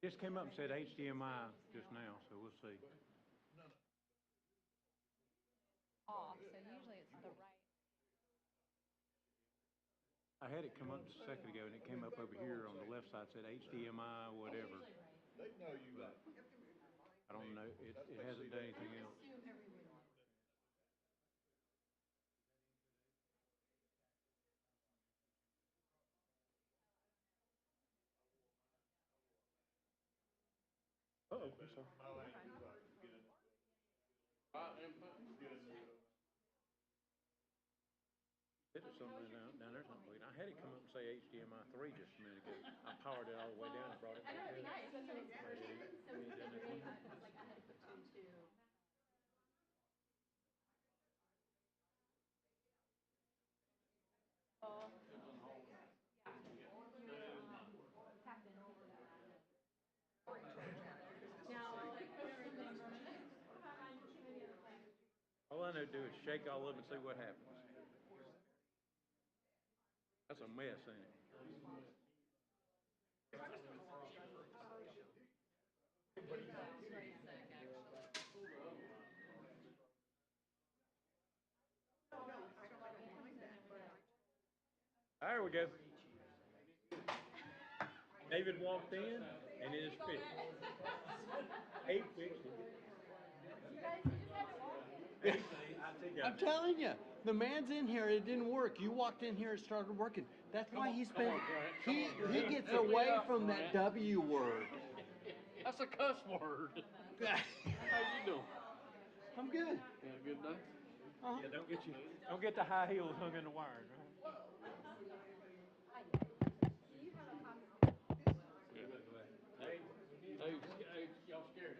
Just came up and said HDMI just now, so we'll see. Off, so usually it's the right. I had it come up just a second ago, and it came up over here on the left side, said HDMI, whatever. They know you But I don't know, it hasn't done anything else. Uh-oh, I'm sorry. It was something down there something. I had it come up and say HDMI 3 just a minute ago. I powered it all the way down and brought it I know back it'd be up. nice, that's what it's for. So we could really, like, I had to put two and two. Oh. Yeah. Tapped in over that. Now, like, put everything on it. All I know to do is shake all of them and see what happens. That's a mess, ain't it? There we go. David walked in and it is fixed. He fixed it. I'm telling you, the man's in here. It didn't work. You walked in here. It started working. That's why he spends. He gets away from that W word. That's a cuss word. How you doing? I'm good. You had a good day? Yeah, don't get the high heels hung in the wires, right? Hey, y'all scared.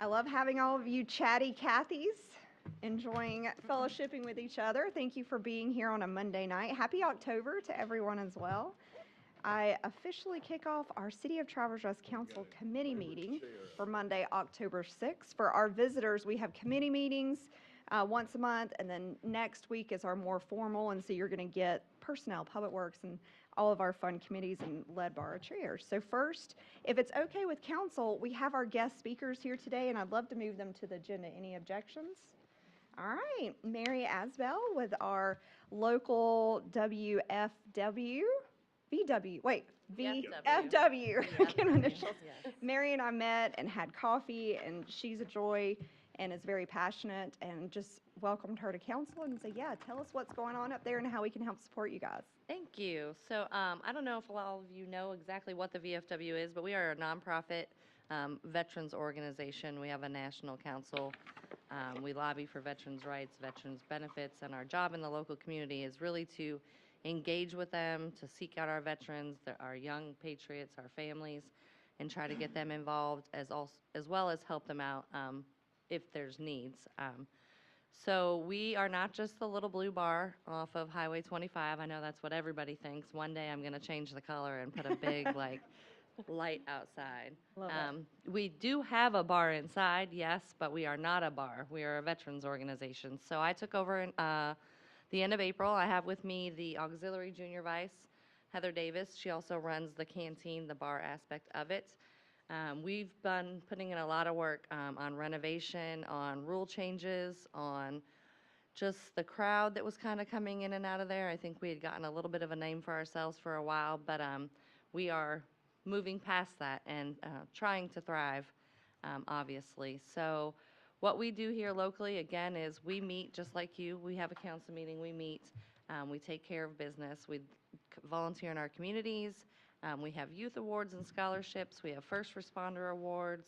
I love having all of you chatty Cathys enjoying fellowshipping with each other. Thank you for being here on a Monday night. Happy October to everyone as well. I officially kick off our City of Travelers Rest Council committee meeting for Monday, October 6th. For our visitors, we have committee meetings once a month, and then next week is our more formal, and so you're going to get personnel, public works, and all of our fun committees and led by our chairs. So first, if it's okay with council, we have our guest speakers here today, and I'd love to move them to the agenda. Any objections? All right, Mary Asbell with our local VFW, initials. Yes. Mary and I met and had coffee, and she's a joy and is very passionate, and just welcomed her to council and say, yeah, tell us what's going on up there and how we can help support you guys. Thank you. So I don't know if a lot of you know exactly what the VFW is, but we are a nonprofit veterans organization. We have a national council. We lobby for veterans' rights, veterans' benefits, and our job in the local community is really to engage with them, to seek out our veterans, our young patriots, our families, and try to get them involved as well as help them out if there's needs. So we are not just the little blue bar off of Highway 25. I know that's what everybody thinks. One day I'm going to change the color and put a big light outside. Love We do have a bar inside, yes, but we are not a bar. We are a veterans organization. So I took over in the end of April. I have with me the auxiliary junior vice, Heather Davis. She also runs the canteen, the bar aspect of it. We've been putting in a lot of work on renovation, on rule changes, on just the crowd that was kind of coming in and out of there. I think we had gotten a little bit of a name for ourselves for a while, but we are moving past that and trying to thrive, obviously. So what we do here locally, again, is we meet just like you. We have a council meeting, we meet, we take care of business, we volunteer in our communities. We have youth awards and scholarships. We have first responder awards,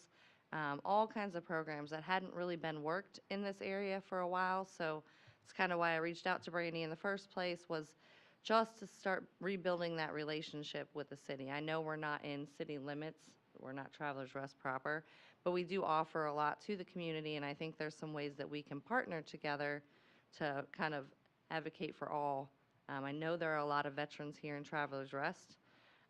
all kinds of programs that hadn't really been worked in this area for a while. So it's kind of why I reached out to Brandy in the first place, was just to start rebuilding that relationship with the city. I know we're not in city limits. We're not Travelers Rest proper, but we do offer a lot to the community, and I think there's some ways that we can partner together to kind of advocate for all. I know there are a lot of veterans here in Travelers Rest.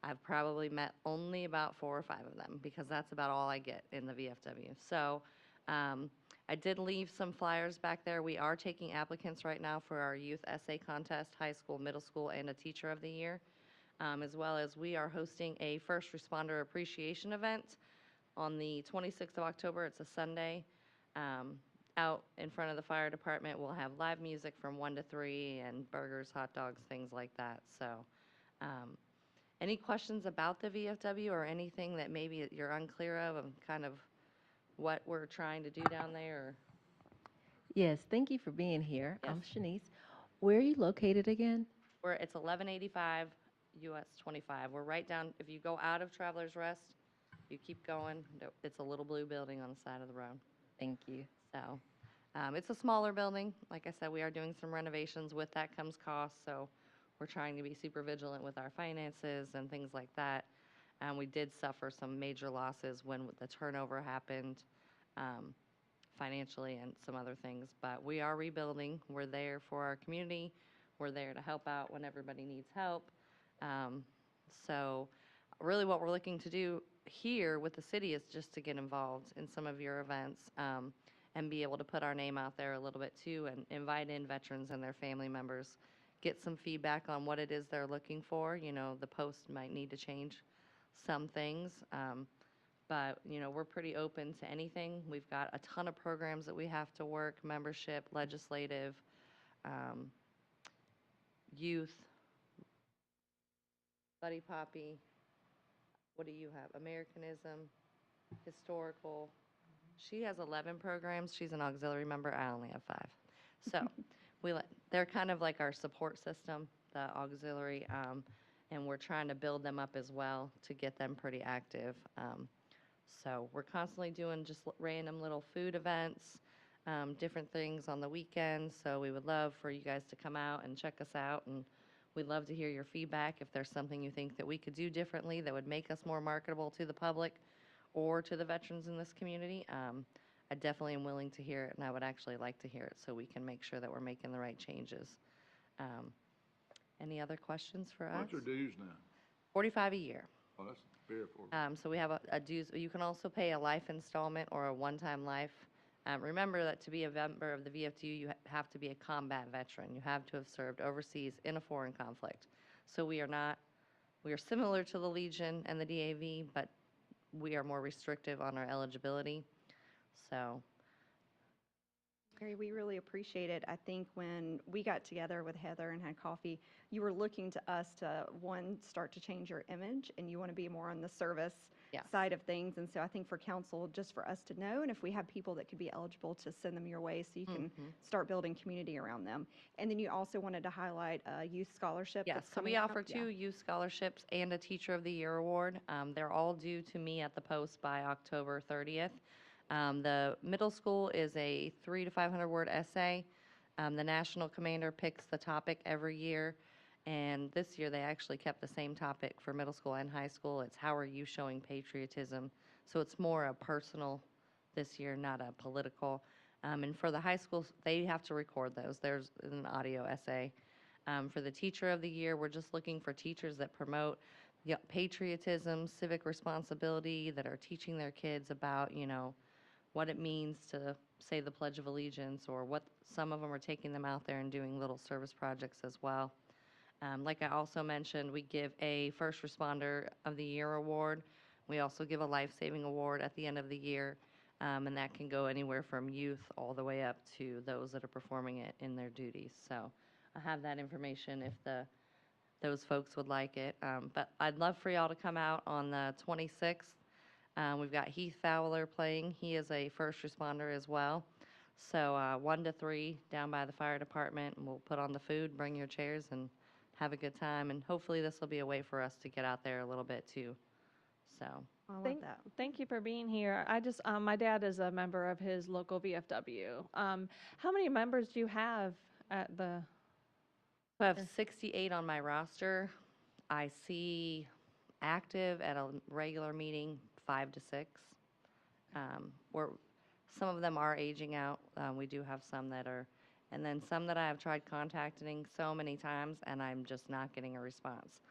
I've probably met only about 4 or 5 of them because that's about all I get in the VFW. So I did leave some flyers back there. We are taking applicants right now for our youth essay contest, high school, middle school, and a teacher of the year, as well as we are hosting a first responder appreciation event on the 26th of October. It's a Sunday. Out in front of the fire department, we'll have live music from 1 to 3 and burgers, hot dogs, things like that. So any questions about the VFW or anything that maybe you're unclear of and kind of what we're trying to do down there? Yes, thank you for being here. Yes. I'm Shanice. Where are you located again? It's 1185 US 25. We're right down, if you go out of Travelers Rest, you keep going, it's a little blue building on the side of the road. Thank you. So it's a smaller building. Like I said, we are doing some renovations. With that comes cost, so we're trying to be super vigilant with our finances and things like that. We did suffer some major losses when the turnover happened financially and some other things, but we are rebuilding. We're there for our community. We're there to help out when everybody needs help. So really what we're looking to do here with the city is just to get involved in some of your events and be able to put our name out there a little bit too and invite in veterans and their family members, get some feedback on what it is they're looking for. You know, the post might need to change some things, but, you know, we're pretty open to anything. We've got a ton of programs that we have to work, membership, legislative, youth, Buddy Poppy. What do you have? Americanism, historical. She has 11 programs. She's an auxiliary member. I only have 5. So they're kind of like our support system, the auxiliary, and we're trying to build them up as well to get them pretty active. So we're constantly doing just random little food events, different things on the weekends. So we would love for you guys to come out and check us out, and we'd love to hear your feedback if there's something you think that we could do differently that would make us more marketable to the public or to the veterans in this community. I definitely am willing to hear it, and I would actually like to hear it so we can make sure that we're making the right changes. Any other questions for us? What's your dues now? 45 a year. Oh, that's very affordable. So we have a dues, you can also pay a life installment or a one-time life. Remember that to be a member of the VFW, you have to be a combat veteran. You have to have served overseas in a foreign conflict. So we are similar to the Legion and the DAV, but we are more restrictive on our eligibility. So, Mary, we really appreciate it. I think when we got together with Heather and had coffee, you were looking to us to, one, start to change your image, and you want to be more on the service Yes. side of things. And so I think for council, just for us to know, and if we have people that could be eligible, to send them your way so you can start building community around them. And then you also wanted to highlight a youth scholarship yes, that's so coming we up. offer Yeah. 2 youth scholarships and a Teacher of the Year award. They're all due to me at the post by October 30th. The middle school is a 300 to 500 word essay. The national commander picks the topic every year, and this year they actually kept the same topic for middle school and high school. It's how are you showing patriotism? So it's more a personal this year, not a political. And for the high schools, they have to record those. There's an audio essay. For the Teacher of the Year, we're just looking for teachers that promote patriotism, civic responsibility, that are teaching their kids about, what it means to say the Pledge of Allegiance, or what some of them are taking them out there and doing little service projects as well. Like I also mentioned, we give a First Responder of the Year award. We also give a Life-Saving Award at the end of the year, and that can go anywhere from youth all the way up to those that are performing it in their duties. So I have that information if those folks would like it. But I'd love for y'all to come out on the 26th. We've got Heath Fowler playing. He is a first responder as well. So 1 to 3 down by the fire department, and we'll put on the food, bring your chairs, and have a good time. And hopefully this will be a way for us to get out there a little bit too. So, I love Thank, that. thank you for being here. My dad is a member of his local VFW. How many members do you have at the? I have 68 on my roster. I see active at a regular meeting 5 to 6. Some of them are aging out. We do have some that are, and then some that I have tried contacting so many times, and I'm just not getting a response.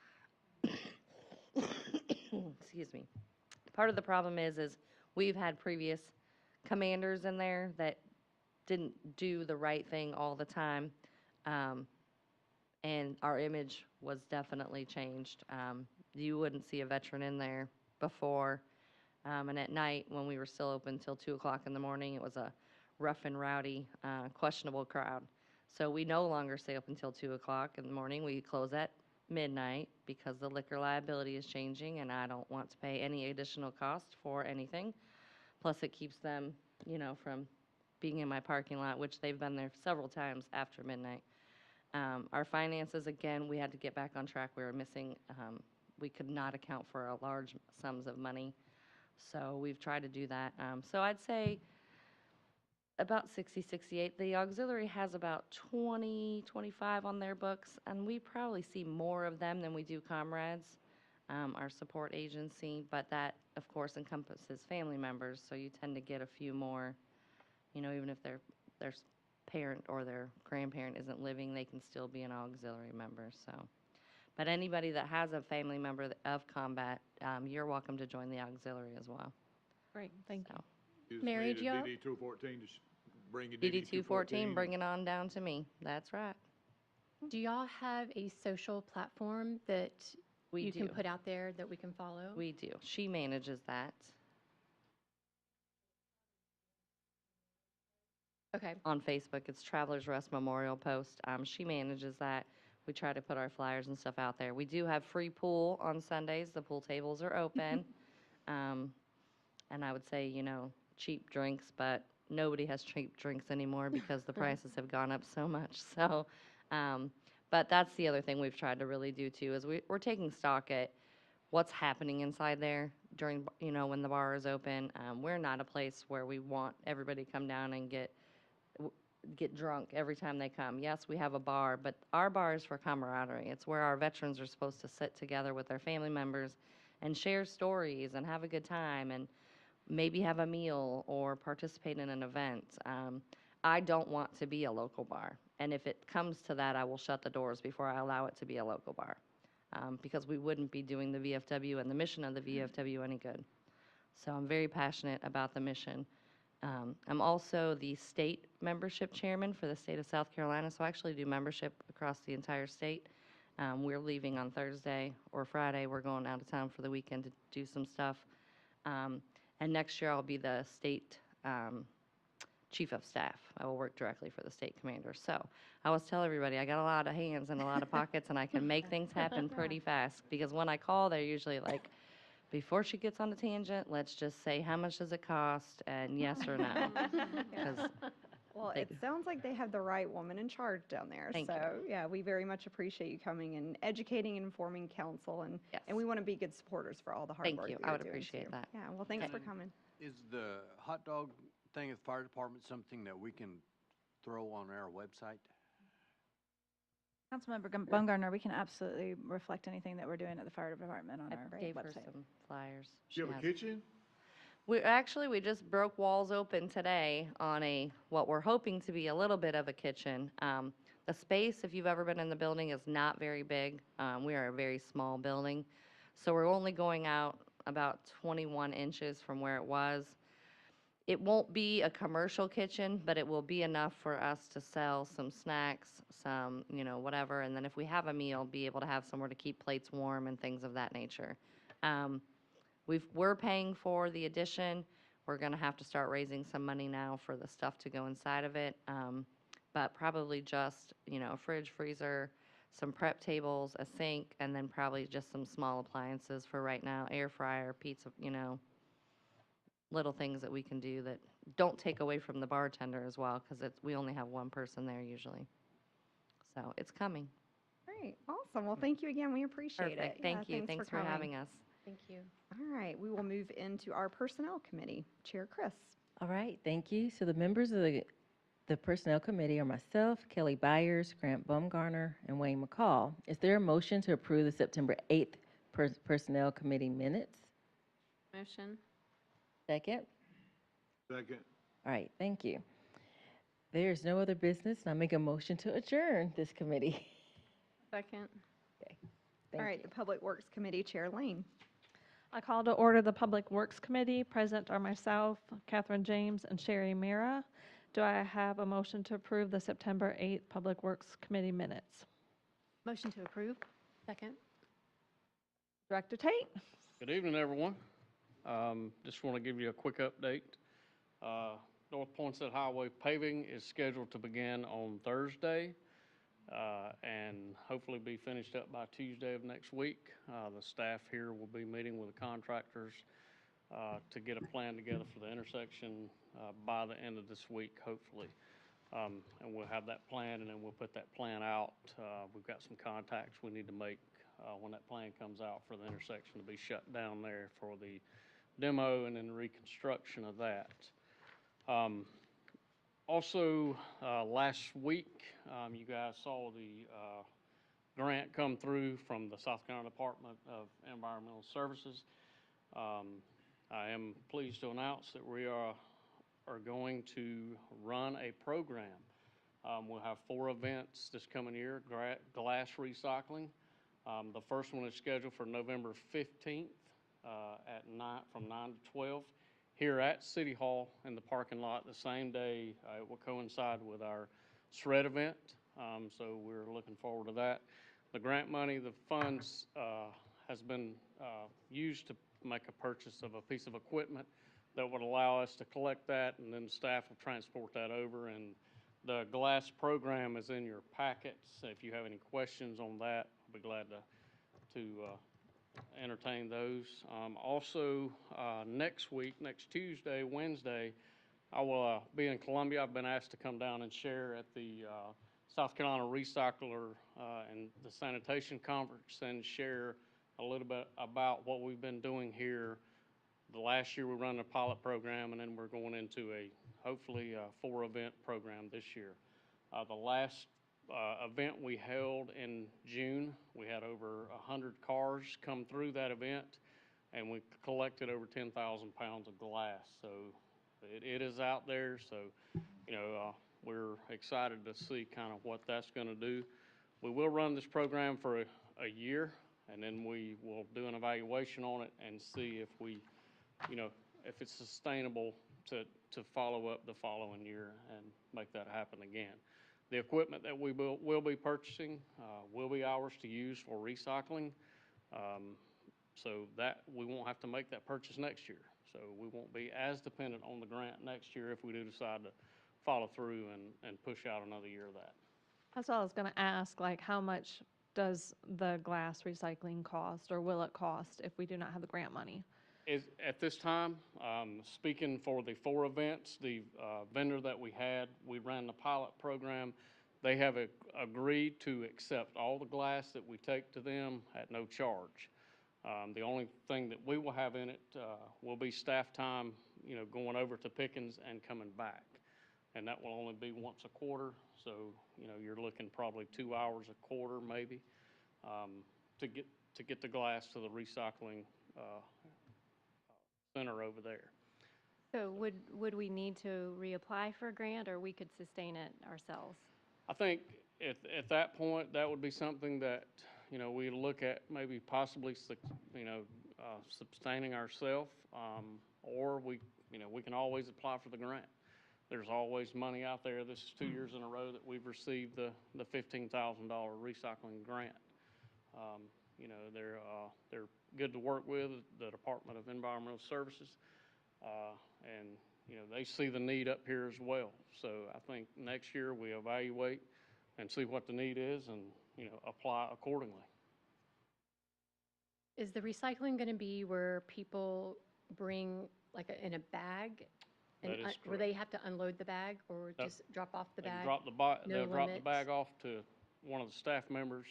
Excuse me. Part of the problem is we've had previous commanders in there that didn't do the right thing all the time, and our image was definitely changed. You wouldn't see a veteran in there before, and at night, when we were still open till 2 o'clock in the morning, it was a rough and rowdy, questionable crowd. So we no longer stay open until 2 o'clock in the morning. We close at midnight because the liquor liability is changing, and I don't want to pay any additional cost for anything. Plus, it keeps them, from being in my parking lot, which they've been there several times after midnight. Our finances, again, we had to get back on track. We were missing, we could not account for a large sums of money. So we've tried to do that. So I'd say about 60, 68. The auxiliary has about 20, 25 on their books, and we probably see more of them than we do comrades, our support agency, but that, of course, encompasses family members, so you tend to get a few more, even if their parent or their grandparent isn't living, they can still be an auxiliary member, so. But anybody that has a family member of combat, you're welcome to join the auxiliary as well. Great, thank you. So, You just Mary, need do you a all- DD 214 to bring your DD DD 214, bring it on down to me. That's right. Do y'all have a social platform that We you do. can put out there that we can follow? We do. She manages that. Okay. On Facebook, it's Travelers Rest Memorial Post. She manages that. We try to put our flyers and stuff out there. We do have free pool on Sundays. The pool tables are open. And I would say, cheap drinks, but nobody has cheap drinks anymore because the prices have gone up so much. So, but that's the other thing we've tried to really do too, is we're taking stock at what's happening inside there during, when the bar is open. We're not a place where we want everybody to come down and get drunk every time they come. Yes, we have a bar, but our bar is for camaraderie. It's where our veterans are supposed to sit together with their family members and share stories and have a good time and maybe have a meal or participate in an event. I don't want to be a local bar. And if it comes to that, I will shut the doors before I allow it to be a local bar. Because we wouldn't be doing the VFW and the mission of the VFW any good. So I'm very passionate about the mission. I'm also the state membership chairman for the state of South Carolina, so I actually do membership across the entire state. We're leaving on Thursday or Friday. We're going out of town for the weekend to do some stuff. And next year I'll be the state chief of staff. I will work directly for the state commander. So I always tell everybody I got a lot of hands and a lot of pockets, and I can make things happen pretty fast. Because when I call, they're usually like, before she gets on a tangent, let's just say how much does it cost, and yes or no. 'Cause Well, they- it sounds like they have the right woman in charge down there. Thank you. So, yeah, we very much appreciate you coming and educating and informing council, and Yes. we want to be good supporters for all the hard Thank work you. that I you're would doing, appreciate too. that. Yeah, well, thanks for Okay. coming. Is the hot dog thing at the fire department something that we can throw on our website? Councilmember Bumgarner, we can absolutely reflect anything that we're doing at the fire department on our I gave her website. some flyers. Do you have a has- kitchen? We just broke walls open today on what we're hoping to be a little bit of a kitchen. The space, if you've ever been in the building, is not very big. We are a very small building. So we're only going out about 21 inches from where it was. It won't be a commercial kitchen, but it will be enough for us to sell some snacks, some, whatever. And then if we have a meal, be able to have somewhere to keep plates warm and things of that nature. We're paying for the addition. We're going to have to start raising some money now for the stuff to go inside of it. But probably just, a fridge, freezer, some prep tables, a sink, and then probably just some small appliances for right now, air fryer, pizza, little things that we can do that don't take away from the bartender as well, because we only have one person there usually. So it's coming. Great, awesome. Well, thank you again. We appreciate it. Perfect. Yeah, Thank you. Thanks for coming. having us. Thank you. All right, we will move into our Personnel Committee. Chair Chris. All right, thank you. So the members of the Personnel Committee are myself, Kelly Byers, Grant Bumgarner, and Wayne McCall. Is there a motion to approve the September 8th Personnel Committee minutes? Motion. Second? Second. All right, thank you. There's no other business, and I make a motion to adjourn this committee. Second. Thank All right, you. the Public Works Committee, Chair Lane. I call to order the Public Works Committee. Present are myself, Catherine James, and Sherry Mira. Do I have a motion to approve the September 8th Public Works Committee minutes? Motion to approve. Second. Director Tate. Good evening, everyone. Just want to give you a quick update. North Poinsett Highway paving is scheduled to begin on Thursday and hopefully be finished up by Tuesday of next week. The staff here will be meeting with the contractors to get a plan together for the intersection by the end of this week, hopefully. And we'll have that plan, and then we'll put that plan out. We've got some contacts we need to make when that plan comes out for the intersection to be shut down there for the demo and then reconstruction of that. Also, last week, you guys saw the grant come through from the South Carolina Department of Environmental Services. I am pleased to announce that we are going to run a program. We'll have 4 events this coming year, glass recycling. The first one is scheduled for November 15th from 9 to 12 here at City Hall in the parking lot. The same day it will coincide with our SRED event, so we're looking forward to that. The grant money, the funds has been used to make a purchase of a piece of equipment that would allow us to collect that, and then staff will transport that over. And the glass program is in your packets. If you have any questions on that, I'll be glad to entertain those. Also, next week, next Tuesday, Wednesday, I will be in Columbia. I've been asked to come down and share at the South Carolina Recycler and the Sanitation Conference and share a little bit about what we've been doing here. The last year we run a pilot program, and then we're going into hopefully a 4-event program this year. The last event we held in June, we had over 100 cars come through that event. and we collected over 10,000 pounds of glass. So it is out there, so, you know, we're excited to see kind of what that's going to do. We will run this program for a year, and then we will do an evaluation on it and see if we, you know, if it's sustainable to follow up the following year and make that happen again. The equipment that we will be purchasing will be ours to use for recycling, so that we won't have to make that purchase next year. So we won't be as dependent on the grant next year if we do decide to follow through and push out another year of that. That's what I was going to ask, like, how much does the glass recycling cost, or will it cost if we do not have the grant money? At this time, speaking for the 4 events, the vendor that we ran the pilot program. They have agreed to accept all the glass that we take to them at no charge. The only thing that we will have in it will be staff time, you know, going over to Pickens and coming back. And that will only be once a quarter. So, you know, you're looking probably 2 hours a quarter maybe to get the glass to the recycling center over there. So would we need to reapply for a grant, or we could sustain it ourselves? I think at that point, that would be something that, you know, we look at maybe possibly, you know, sustaining ourselves, or we can always apply for the grant. There's always money out there. This is 2 years in a row that we've received the $15,000 recycling grant. You know, they're good to work with, the Department of Environmental Services, and, you know, they see the need up here as well. So I think next year we evaluate and see what the need is and, you know, apply accordingly. Is the recycling going to be where people bring like in a bag? And That is where correct. they have to unload the bag, or just drop off the bag? They'll drop the limits? bag off to one of the staff members,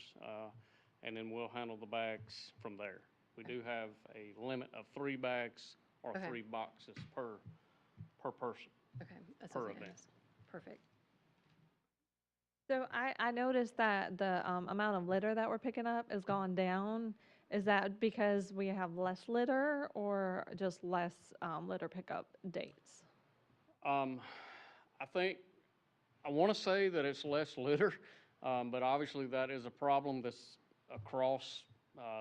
and then we'll handle the bags from there. We do have a limit of 3 bags or Okay. 3 boxes per person. Okay, that's per what I was gonna event. ask. Perfect. So I noticed that the amount of litter that we're picking up has gone down. Is that because we have less litter, or just less litter pickup dates? I think, I want to say that it's less litter, but obviously that is a problem that's across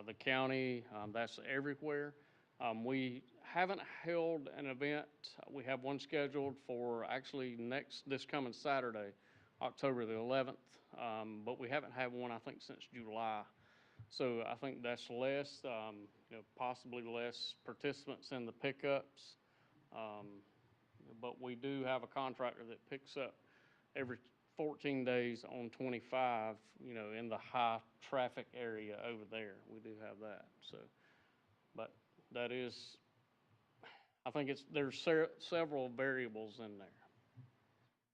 the county. That's everywhere. We haven't held an event. We have one scheduled for actually this coming Saturday, October the 11th, but we haven't had one, I think, since July. So I think that's less, you know, possibly less participants in the pickups. But we do have a contractor that picks up every 14 days on 25, you know, in the high traffic area over there. We do have that. So, but that is, I think there's several variables in there.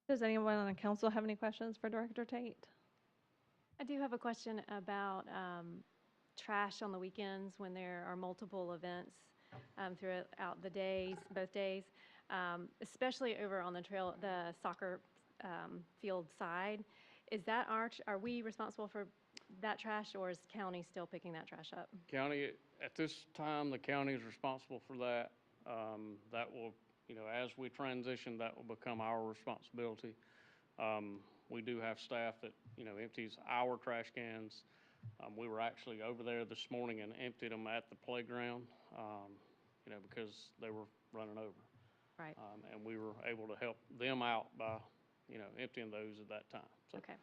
Does anyone on the council have any questions for Director Tate? I do have a question about trash on the weekends when there are multiple events throughout the days, both days, especially over on the soccer field side. Are we responsible for that trash, or is county still picking that trash up? County, at this time, the county is responsible for that. That will, you know, as we transition, that will become our responsibility. We do have staff that, you know, empties our trash cans. We were actually over there this morning and emptied them at the playground, you know, because they were running over. Right. And we were able to help them out by, you know, emptying those at that time. So, Okay.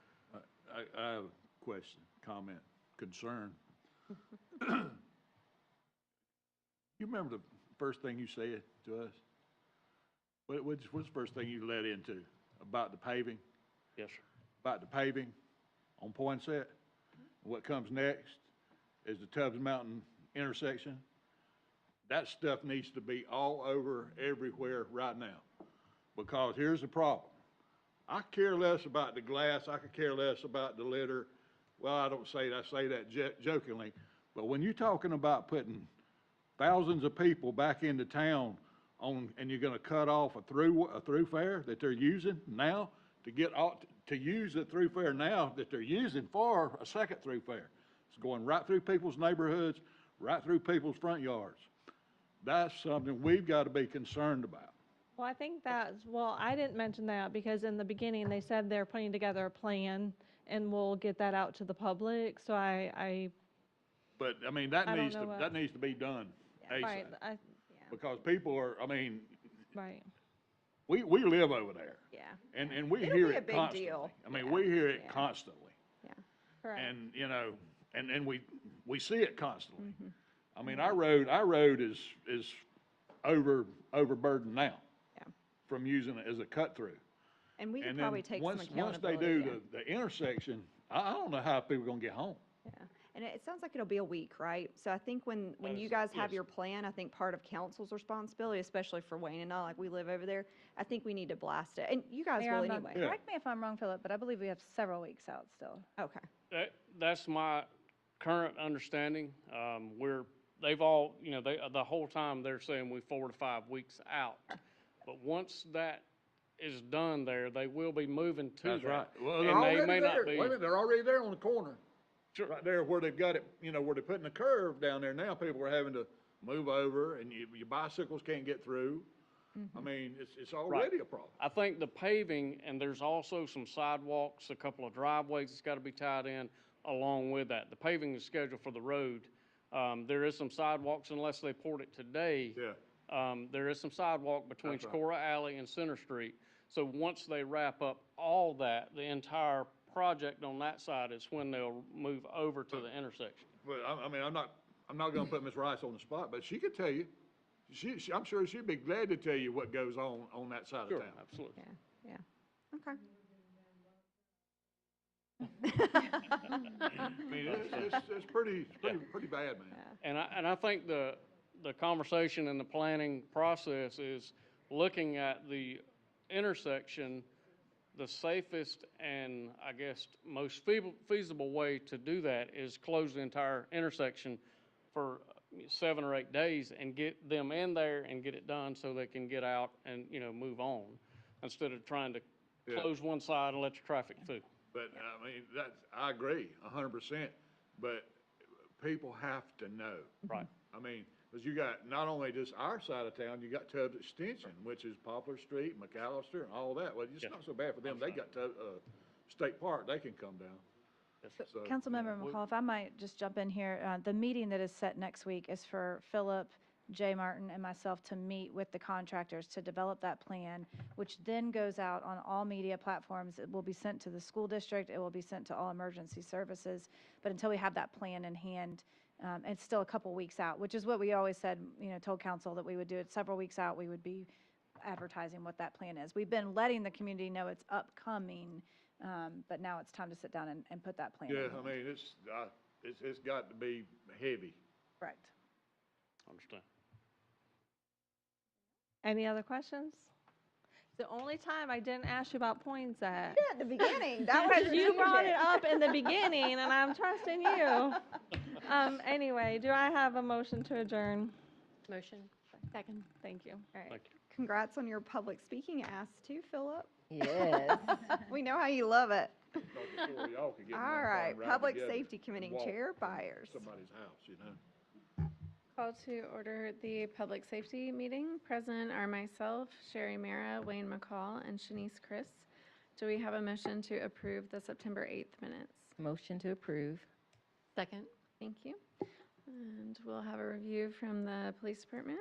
I have a question, comment, concern. You remember the first thing you said to us? What's the first thing you led into? About the paving? yes, sir. About the paving on Poinsett? What comes next is the Tubbs Mountain intersection. That stuff needs to be all over everywhere right now. Because here's the problem. I care less about the glass. I could care less about the litter. Well, I don't say that. I say that jokingly. But when you're talking about putting thousands of people back into town and you're going to cut off a thoroughfare that they're using now to use the thoroughfare now that they're using for a second thoroughfare. It's going right through people's neighborhoods, right through people's front yards. That's something we've got to be concerned about. Well, I think that's, well, I didn't mention that because in the beginning, they said they're putting together a plan and we'll get that out to the public, so But, I mean, that I don't needs to, know what- that needs to be done right, ASAP. Because people are, I mean, right. we live over there. Yeah. And we It'll hear be a it big constantly. deal. I mean, Yeah, we hear it yeah. constantly. Correct. And, you know, and we see it constantly. Mm-hmm. I mean, our road is overburdened now. Yeah. From using it as a cut through. And we could And probably then take some once accountability. they do yeah. the intersection, I don't know how people are gonna get home. Yeah, and it sounds like it'll be a week, right? So I think when you Yes, guys have yes. your plan, I think part of council's responsibility, especially for Wayne and I, like we live over there, I think we need to blast it, and you guys Mayor, will I'm not- anyway. Yeah. Correct me if I'm wrong, Philip, but I believe we have several weeks out still. Okay, That's my current understanding. They've all, you know, the whole time they're saying we 4 to 5 weeks out. But once that is done there, they will be moving to That's that. right. Well, And they're they already may there. not Wait be. a minute, they're already there on the corner. Sure. Right there where they've got it, you know, where they're putting the curve down there now, people are having to move over and your bicycles can't get through. I mean, it's already a problem. I think the paving, and there's also some sidewalks, a couple of driveways that's got to be tied in along with that. The paving is scheduled for the road. There is some sidewalks, unless they poured it today. Yeah. There is some sidewalk between That's right. Cora Alley and Center Street. So once they wrap up all that, the entire project on that side is when they'll move over to the intersection. But I mean, I'm not gonna put Ms. Rice on the spot, but she could tell you. I'm sure she'd be glad to tell you what goes on that side of Sure, town. absolutely. yeah, okay. I mean, it's pretty bad, man. And I think the conversation and the planning process is looking at the intersection, the safest and I guess most feasible way to do that is close the entire intersection for 7 or 8 days and get them in there and get it done so they can get out and, you know, move on, instead of trying to Yeah. close one side and let your traffic through. But, I mean, I agree 100%, but people have to know. Right. I mean, because you got not only just our side of town, you got Tubbs Extension, which is Poplar Street, McAllister, and all that. Well, it's Yeah. not so bad for them. They got State Park, they can come down. So, Councilmember McCall, if I might just jump in here, the meeting that is set next week is for Philip, Jay Martin, and myself to meet with the contractors to develop that plan, which then goes out on all media platforms. It will be sent to the school district, it will be sent to all emergency services, but until we have that plan in hand, it's still a couple weeks out, which is what we always said, you know, told council that we would do it several weeks out, we would be advertising what that plan is. We've been letting the community know it's upcoming, but now it's time to sit down and put that plan in. yeah, I mean, it's got to be heavy. Correct. Understand. Any other questions? The only time I didn't ask you about points at. Yeah, at the beginning, that was Because you brought it strategic. up in the beginning, and I'm trusting you. Anyway, do I have a motion to adjourn? Motion. Second. Thank you. All right. Thank you. Congrats on your public speaking ass too, Philip. Yes. We know how you love it. Because the four of y'all could get in one All car right, and ride Public together Safety Committee and walk Chair to Byers. Somebody's house, you know? Call to order the public safety meeting. Present are myself, Sherry Mara, Wayne McCall, and Shanice Chris. Do we have a motion to approve the September 8th minutes? Motion to approve. Second. Thank you. And we'll have a review from the police department.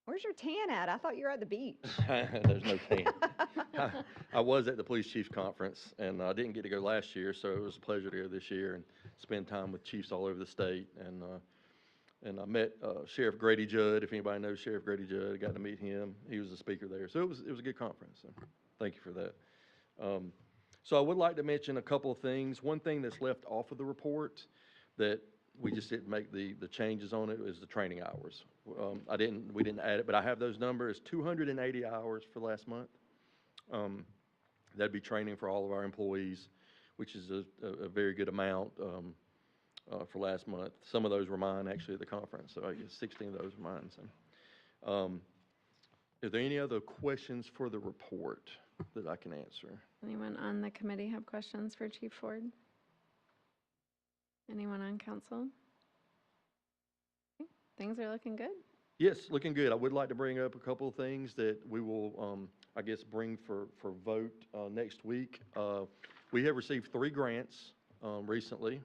Where's your tan at? I thought you were at the beach. There's no tan. I was at the police chiefs conference, and I didn't get to go last year, so it was a pleasure to go this year and spend time with chiefs all over the state. And I met Sheriff Grady Judd. If anybody knows Sheriff Grady Judd, I got to meet him. He was the speaker there, so it was a good conference. So thank you for that. So I would like to mention a couple of things. One thing that's left off of the report that we just didn't make the changes on it is the training hours. We didn't add it, but I have those numbers, 280 hours for last month. That'd be training for all of our employees, which is a very good amount for last month. Some of those were mine actually at the conference, so I guess 16 of those were mine. So, are there any other questions for the report that I can answer? Anyone on the committee have questions for Chief Ford? Anyone on council? Okay. things are looking good? Yes, looking good. I would like to bring up a couple of things that we will, I guess, bring for vote next week. We have received 3 grants recently.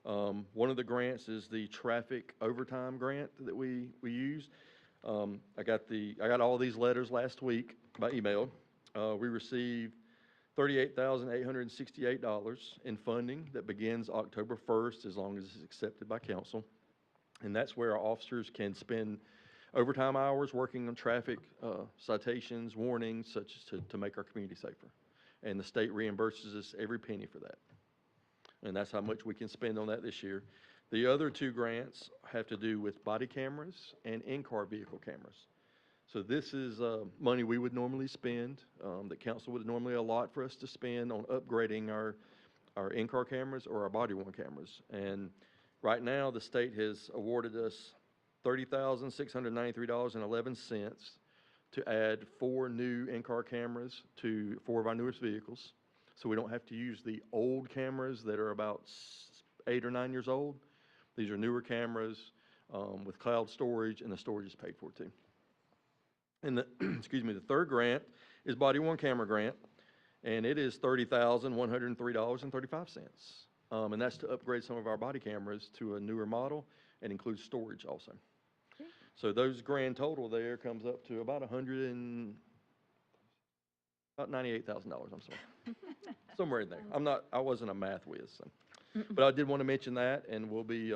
One of the grants is the traffic overtime grant that we used. I got all these letters last week by email. We received $38,868 in funding that begins October 1st, as long as it's accepted by council. And that's where our officers can spend overtime hours working on traffic citations, warnings, such as to make our community safer. And the state reimburses us every penny for that. And that's how much we can spend on that this year. The other 2 grants have to do with body cameras and in-car vehicle cameras. So this is money we would normally spend, that council would normally allot for us to spend on upgrading our in-car cameras or our body-worn cameras. And right now, the state has awarded us $30,693.11 to add 4 new in-car cameras to 4 of our newest vehicles. So we don't have to use the old cameras that are about 8 or 9 years old. These are newer cameras with cloud storage, and the storage is paid for too. And the, excuse me, the third grant is body-worn camera grant, and it is $30,103.35. And that's to upgrade some of our body cameras to a newer model and includes storage also. So those grand total there comes up to about $98,000, I'm sorry. Somewhere in there. I wasn't a math whiz, so. But I did want to mention that, and we'll be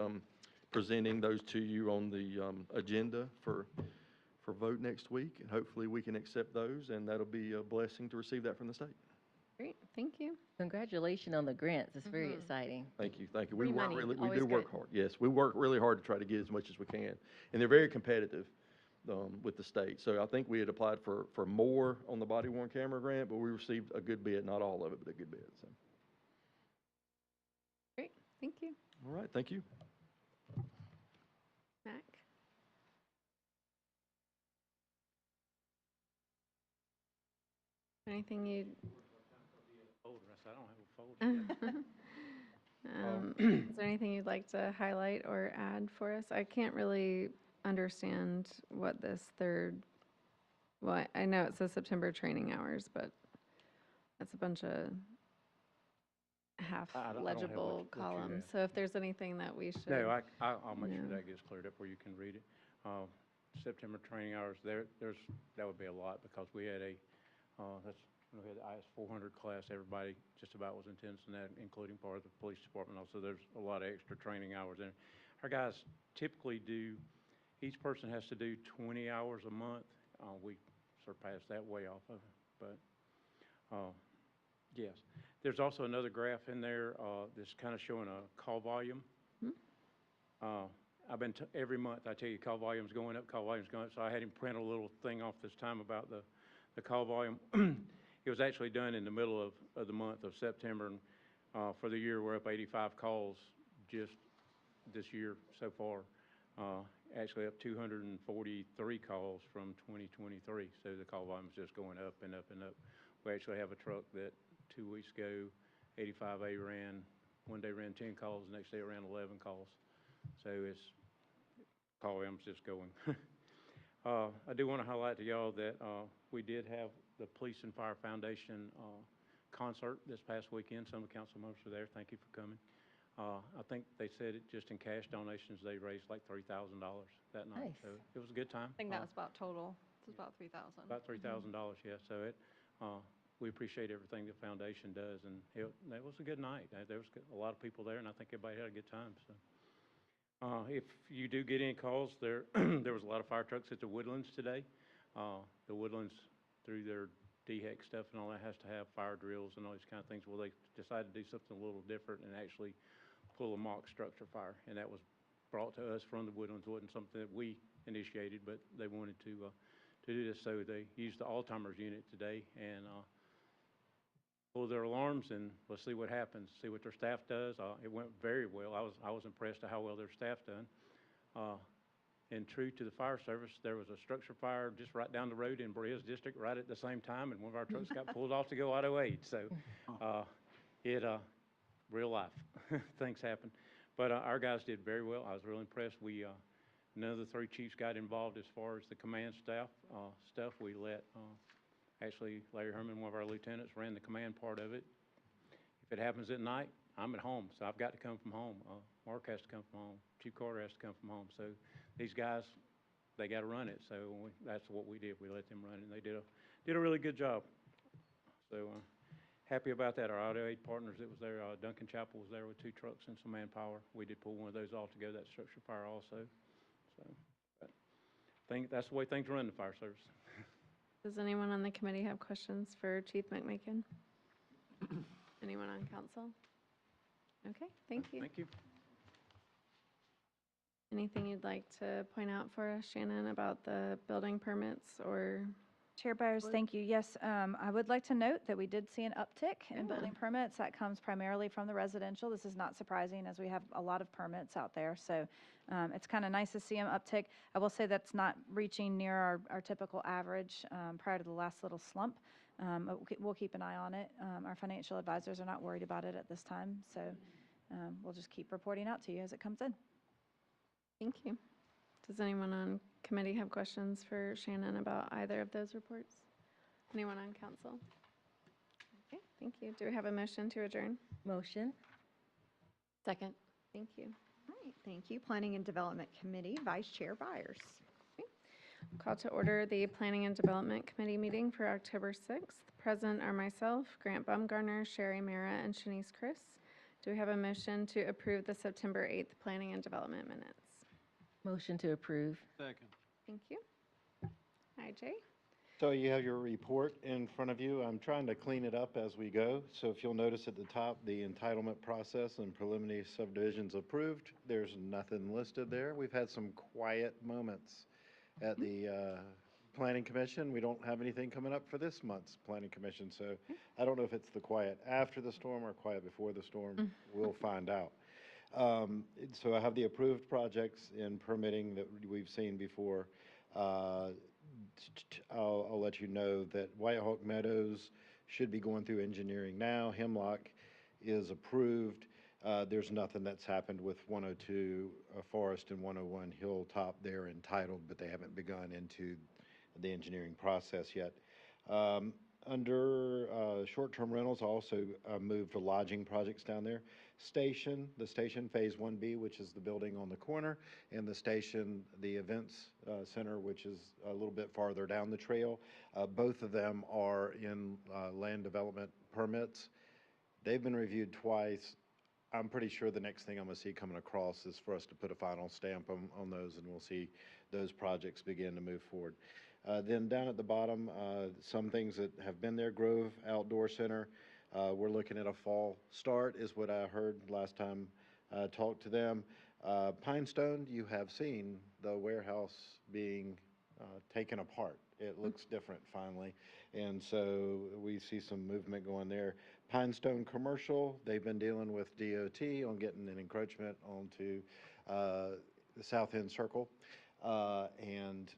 presenting those to you on the agenda for vote next week. And hopefully we can accept those, and that'll be a blessing to receive that from the state. Great, thank you. Congratulations on the grants. It's very exciting. Thank you, thank you. Free We work money, really, we always do work good. hard. Yes, we work really hard to try to get as much as we can. And they're very competitive with the state. So I think we had applied for more on the body-worn camera grant, but we received a good bit, not all of it, but a good bit, so. Great, thank you. All right, thank you. Mac? Anything you'd, Folder, I said, I don't have a folder. is there anything you'd like to highlight or add for us? I can't really understand what this well, I know it says September training hours, but that's a bunch of half I don't have legible what you columns. have. So if there's anything that we should. No, I'll make sure Yeah. that gets cleared up where you can read it. September training hours, that would be a lot, because we had we had the IS 400 class, everybody just about was intense in that, including part of the police department also. There's a lot of extra training hours in it. Our guys typically each person has to do 20 hours a month. We surpassed that way off of it, but, yes. There's also another graph in there, that's kind of showing a call volume. I've been, every month I tell you, call volume's going up, call volume's going up, so I had him print a little thing off this time about the call volume. It was actually done in the middle of the month of September, and for the year, we're up 85 calls just this year so far. Actually up 243 calls from 2023, so the call volume is just going up and up and up. We actually have a truck that 2 weeks ago, 85A ran, one day ran 10 calls, the next day it ran 11 calls. So call volume's just going. I do want to highlight to y'all that we did have the Police and Fire Foundation concert this past weekend. Some of the council members were there. Thank you for coming. I think they said it just in cash donations, they raised like $3,000 that night. Nice. So it was a good time. I think that was about total. It was about 3,000. About $3,000, yeah. So we appreciate everything the foundation does, and it was a good night. There was a lot of people there, and I think everybody had a good time. So if you do get any calls, there was a lot of fire trucks at the Woodlands today. The Woodlands, through their DHEC stuff and all that, has to have fire drills and all these kind of things. Well, they decided to do something a little different and actually pull a mock structure fire, and that was brought to us from the Woodlands. It wasn't something that we initiated, but they wanted to do this, so they used the Alzheimer's unit today and pull their alarms, and let's see what happens, see what their staff does. It went very well. I was impressed at how well their staff done. And true to the fire service, there was a structure fire just right down the road in Berea's district right at the same time, and one of our trucks got pulled off to go auto aid. So real life things happen. But our guys did very well. I was really impressed. We None of the three chiefs got involved as far as the command staff, stuff. We let, actually Larry Herman, one of our lieutenants, ran the command part of it. If it happens at night, I'm at home, so I've got to come from home. Mark has to come from home. Chief Carter has to come from home. So these guys, they got to run it. So that's what we did. We let them run it, and they did a really good job. So happy about that. Our auto aid partners that was there, Duncan Chapel was there with 2 trucks and some manpower. We did pull one of those all together, that structure fire also. So but that's the way things run in the fire service. Does anyone on the committee have questions for Chief McMakin? Anyone on council? Okay, thank you. Thank you. Anything you'd like to point out for us, Shannon, about the building permits or? Chair Byers, thank you. Yes, I would like to note that we did see an uptick in building permits. That comes primarily from the residential. This is not surprising as we have a lot of permits out there. So it's kind of nice to see them uptick. I will say that's not reaching near our typical average prior to the last little slump. But we'll keep an eye on it. Our financial advisors are not worried about it at this time. So we'll just keep reporting out to you as it comes in. Thank you. Does anyone on committee have questions for Shannon about either of those reports? Anyone on council? Okay, thank you. Do we have a motion to adjourn? Motion. Second. Thank you. All right, thank you. Planning and Development Committee, Vice Chair Byers. Okay. Call to order the Planning and Development Committee meeting for October 6th. Present are myself, Grant Baumgartner, Sherry Mara, and Shanice Chris. Do we have a motion to approve the September 8th Planning and Development minutes? Motion to approve. Second. Thank you. IJ? So you have your report in front of you. I'm trying to clean it up as we go. So if you'll notice at the top, the entitlement process and preliminary subdivisions approved, there's nothing listed there. We've had some quiet moments at the Planning Commission. We don't have anything coming up for this month's Planning Commission. So I don't know if it's the quiet after the storm or quiet before the storm. We'll find out. So I have the approved projects in permitting that we've seen before. I'll let you know that White Hawk Meadows should be going through engineering now. Hemlock is approved. There's nothing that's happened with 102 Forest and 101 Hilltop. They're entitled, but they haven't begun into the engineering process yet. Under short-term rentals, I also moved lodging projects down there. The station Phase 1B, which is the building on the corner, and the station, the events center, which is a little bit farther down the trail. Both of them are in land development permits. They've been reviewed twice. I'm pretty sure the next thing I'm going to see coming across is for us to put a final stamp on those, and we'll see those projects begin to move forward. Then down at the bottom, some things that have been there, Grove Outdoor Center. We're looking at a fall start is what I heard last time I talked to them. Pinestone, you have seen the warehouse being taken apart. It looks different finally. And so we see some movement going there. Pinestone Commercial, they've been dealing with DOT on getting an encroachment onto the South End Circle. And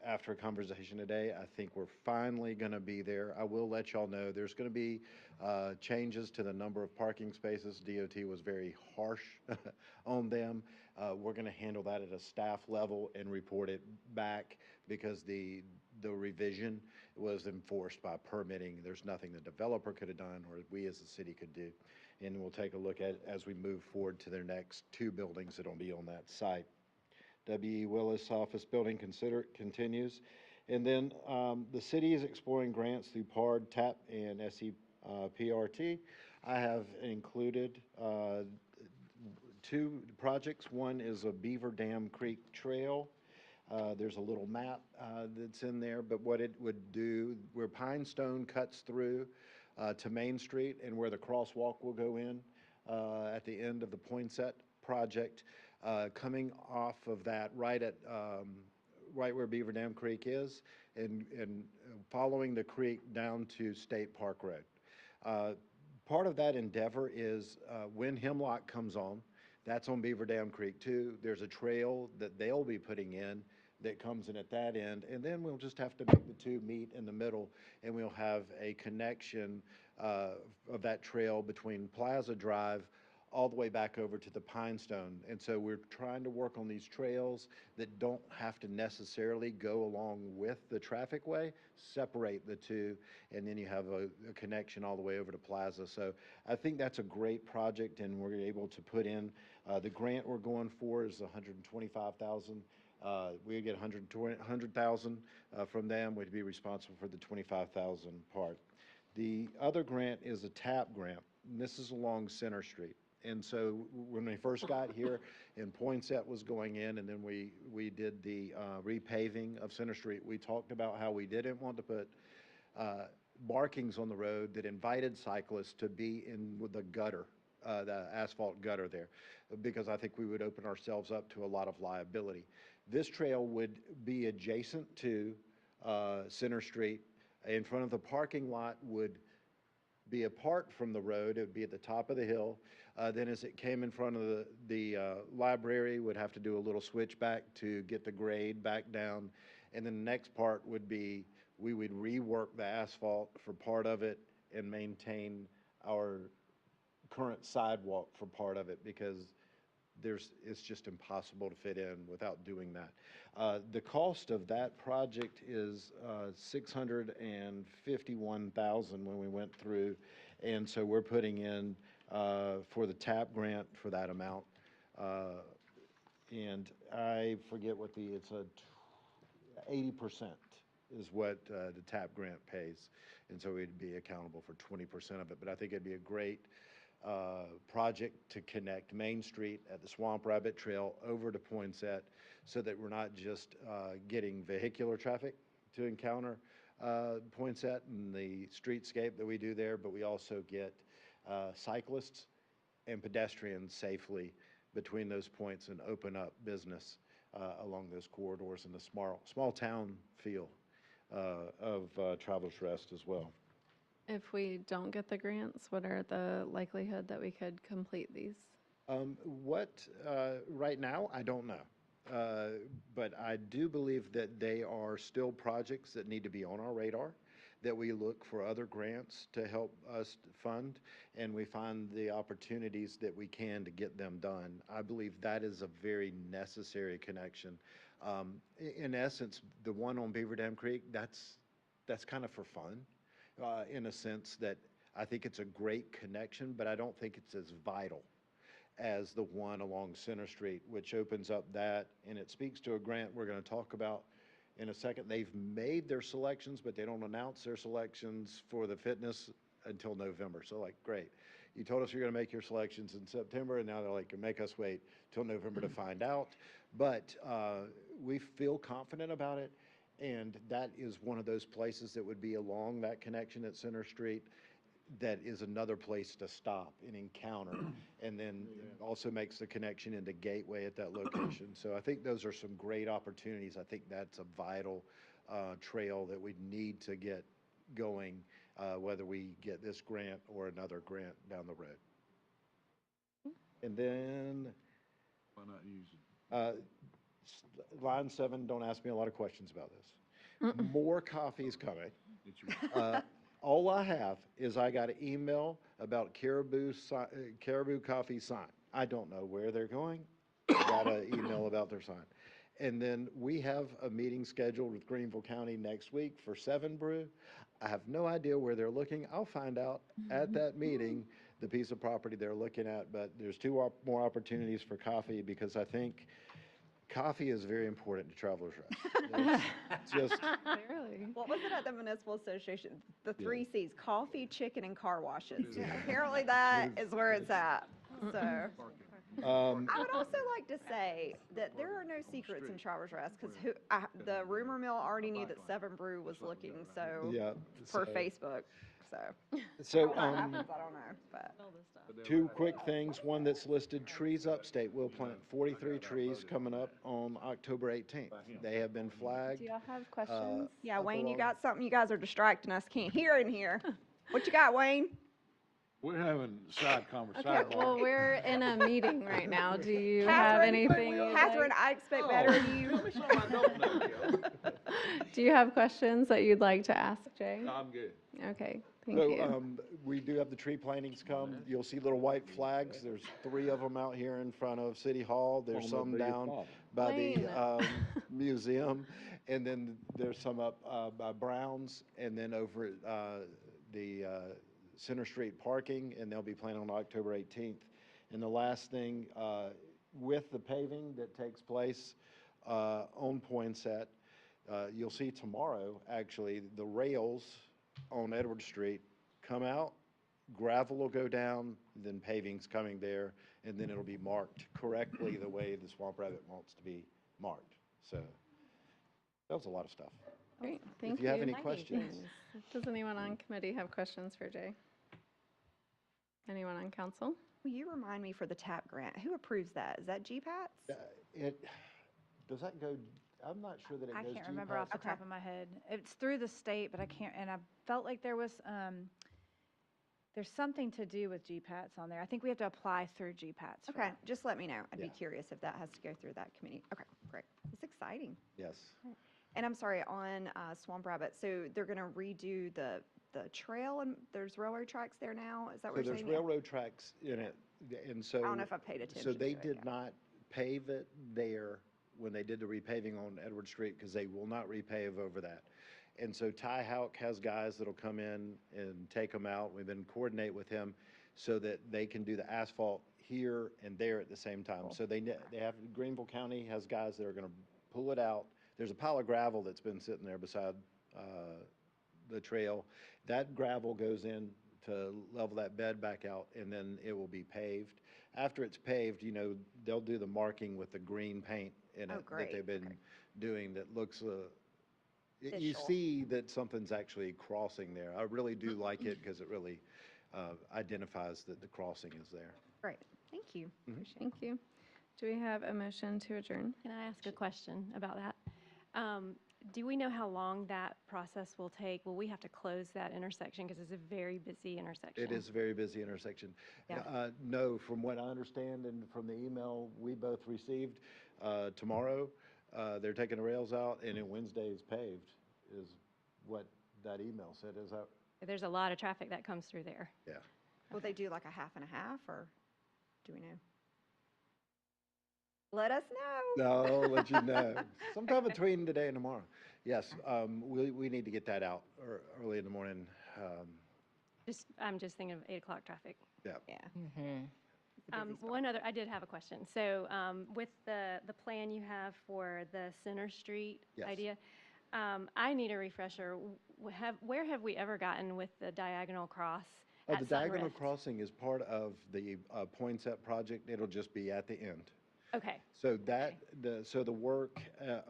after a conversation today, I think we're finally going to be there. I will let y'all know there's going to be changes to the number of parking spaces. DOT was very harsh on them. We're going to handle that at a staff level and report it back because the revision was enforced by permitting. There's nothing the developer could have done or we as a city could do. And we'll take a look at it as we move forward to their next 2 buildings that'll be on that site. W.E. Willis Office Building continues. And then the city is exploring grants through PARD, TAP, and SEPRT. I have included 2 projects. One is a Beaver Dam Creek Trail. There's a little map that's in there, but what it would do, where Pinestone cuts through to Main Street and where the crosswalk will go in at the end of the Poinsett project, coming off of that right where Beaver Dam Creek is and following the creek down to State Park Road. Part of that endeavor is when Hemlock comes on, that's on Beaver Dam Creek too. There's a trail that they'll be putting in that comes in at that end, and then we'll just have to make the 2 meet in the middle, and we'll have a connection of that trail between Plaza Drive all the way back over to the Pinestone. And so we're trying to work on these trails that don't have to necessarily go along with the traffic way, separate the two, and then you have a connection all the way over to Plaza. So I think that's a great project, and we're able to put in, the grant we're going for is $125,000. We get $100,000 from them. We'd be responsible for the $25,000 part. The other grant is a TAP grant, and this is along Center Street. And so when we first got here and Poinsett was going in, and then we did the repaving of Center Street, we talked about how we didn't want to put markings on the road that invited cyclists to be in with the gutter, the asphalt gutter there, because I think we would open ourselves up to a lot of liability. This trail would be adjacent to Center Street. In front of the parking lot would be apart from the road. It would be at the top of the hill. Then as it came in front of the library, would have to do a little switchback to get the grade back down. And then the next part would be, we would rework the asphalt for part of it and maintain our current sidewalk for part of it, because it's just impossible to fit in without doing that. The cost of that project is $651,000 when we went through, and so we're putting in for the TAP grant for that amount. And I forget what it's 80% is what the TAP grant pays, and so we'd be accountable for 20% of it. But I think it'd be a great project to connect Main Street at the Swamp Rabbit Trail over to Poinsett, so that we're not just getting vehicular traffic to encounter Poinsett and the streetscape that we do there, but we also get cyclists and pedestrians safely between those points and open up business along those corridors, and the small town feel of Travelers Rest as well. If we don't get the grants, what are the likelihood that we could complete these? Right now, I don't know. But I do believe that they are still projects that need to be on our radar, that we look for other grants to help us fund, and we find the opportunities that we can to get them done. I believe that is a very necessary connection. In essence, the one on Beaver Dam Creek, that's kind of for fun. In a sense that I think it's a great connection, but I don't think it's as vital as the one along Center Street, which opens up that, and it speaks to a grant we're going to talk about in a second. They've made their selections, but they don't announce their selections for the fitness until November. So like, great. You told us you're going to make your selections in September, and now they're like, make us wait till November to find out. But we feel confident about it. And that is one of those places that would be along that connection at Center Street that is another place to stop and encounter, and then also makes the connection into Gateway at that location. So I think those are some great opportunities. I think that's a vital trail that we need to get going, whether we get this grant or another grant down the road. And then Why not use it? Line 7, don't ask me a lot of questions about this. More coffee is coming. All I have is I got an email about Caribou Coffee sign. I don't know where they're going. I got an email about their sign. And then we have a meeting scheduled with Greenville County next week for 7 Brew. I have no idea where they're looking. I'll find out at that meeting the piece of property they're looking at, but there's 2 more opportunities for coffee, because I think coffee is very important to Travelers Rest. It's just, Really? What was it at the Municipal Association? The 3 Cs, coffee, chicken, and car washes. Apparently that is where it's at, so. I would also like to say that there are no secrets in Travelers Rest, because the rumor mill already knew that 7 Brew was looking, so, yeah. for so- Facebook, so. So, How that happens, I don't know, but. 2 quick things. One that's listed, Trees Upstate will plant 43 trees coming up on October 18th. They have been flagged. Do y'all have questions? Yeah, up Wayne, you along- got something? You guys are distracting us. Can't hear in here. What you got, Wayne? We're having side conversation. Okay, well, we're in a meeting right now. Do you have Catherine, anything? you'd Catherine, like- I expect better of you. Tell me something I don't know, Joe. Do you have questions that you'd like to ask Jay? No, I'm good. Okay, Thank So, you. we do have the tree plantings come. You'll see little white flags. There's 3 of them out here in front of City Hall. There's Won't some be your down problem. by the, Wayne. museum. And then there's some up, by Brown's and then over at, the, Center Street parking, and they'll be planted on October 18th. And the last thing, with the paving that takes place, on Poinsett, you'll see tomorrow, actually, the rails on Edward Street come out, gravel will go down, then paving's coming there, and then it'll be marked correctly the way the Swamp Rabbit wants to be marked. So that was a lot of stuff. Great, thank If you have any you. questions. Does anyone on committee have questions for Jay? Anyone on council? Will you remind me for the TAP grant, who approves that? Is that GPATS? Does that go, I'm not sure that it I goes can't remember off the Okay. top of my head. It's through the state, but I can't, and I felt like there was, there's something to do with GPATS on there. I think we have to apply through GPATS for Okay, that. just let me know. I'd be Yeah. curious if that has to go through that committee. Okay, great. It's exciting. Yes. And I'm sorry, on Swamp Rabbit, so they're going to redo the trail and there's railroad tracks there now? Is that So what you're there's saying? railroad tracks in it, and so. I don't know if I paid attention So they to it, did yeah. not pave it there when they did the repaving on Edward Street, because they will not repave over that. And so Ty Houck has guys that'll come in and take them out. We've been coordinate with him so that they can do the asphalt here and there at the same time. So they have, Greenville County has guys that are gonna pull it out. There's a pile of gravel that's been sitting there beside, the trail. That gravel goes in to level that bed back out, and then it will be paved. After it's paved, you know, they'll do the marking with the green paint in Oh, it that great. they've been Okay. doing that looks, you Official. see that something's actually crossing there. I really do like it because it really identifies that the crossing is there. Great, thank you. Mhm. Appreciate it. Thank you. Do we have a motion to adjourn? Can I ask a question about that? Do we know how long that process will take? Will we have to close that intersection because it's a very busy intersection? It is a very busy intersection. Yeah. No, from what I understand and from the email we both received, tomorrow, they're taking the rails out and then Wednesday is paved, is what that email said. Is that, There's a lot of traffic that comes through there. yeah. Will they do like a half and a half, or do we know? Let us know. No, I'll let you know. Sometime between today and tomorrow. Yes, we need to get that out early in the morning. I'm just thinking of 8 o'clock traffic. Yeah. Mhm. It's a busy spot. One other, I did have a question. So with the plan you have for the Center Street Yes. idea, I need a refresher. Where have we ever gotten with the diagonal cross The at Sutton diagonal Rift? crossing is part of the Poinsett project. It'll just be at the end. Okay, So the work,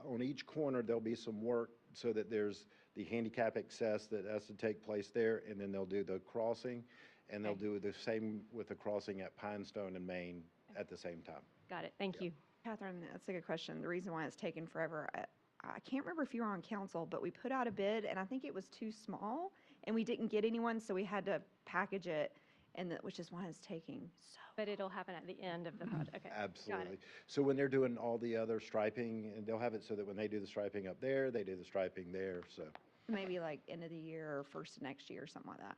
on each corner, there'll be some work so that there's the handicap access that has to take place there, and then they'll do the crossing, and they'll Okay. do the same with the crossing at Pinestone and Main at the same time. got it. Thank you. Catherine, that's a good question. The reason why it's taken forever, I can't remember if you were on council, but we put out a bid and I think it was too small and we didn't get anyone, so we had to package it, which is why it's taking so. But it'll happen at the end of the project. Okay, got it. Absolutely. So when they're doing all the other striping, and they'll have it so that when they do the striping up there, they do the striping there, so, Maybe like end of the year or first of next year, something like that.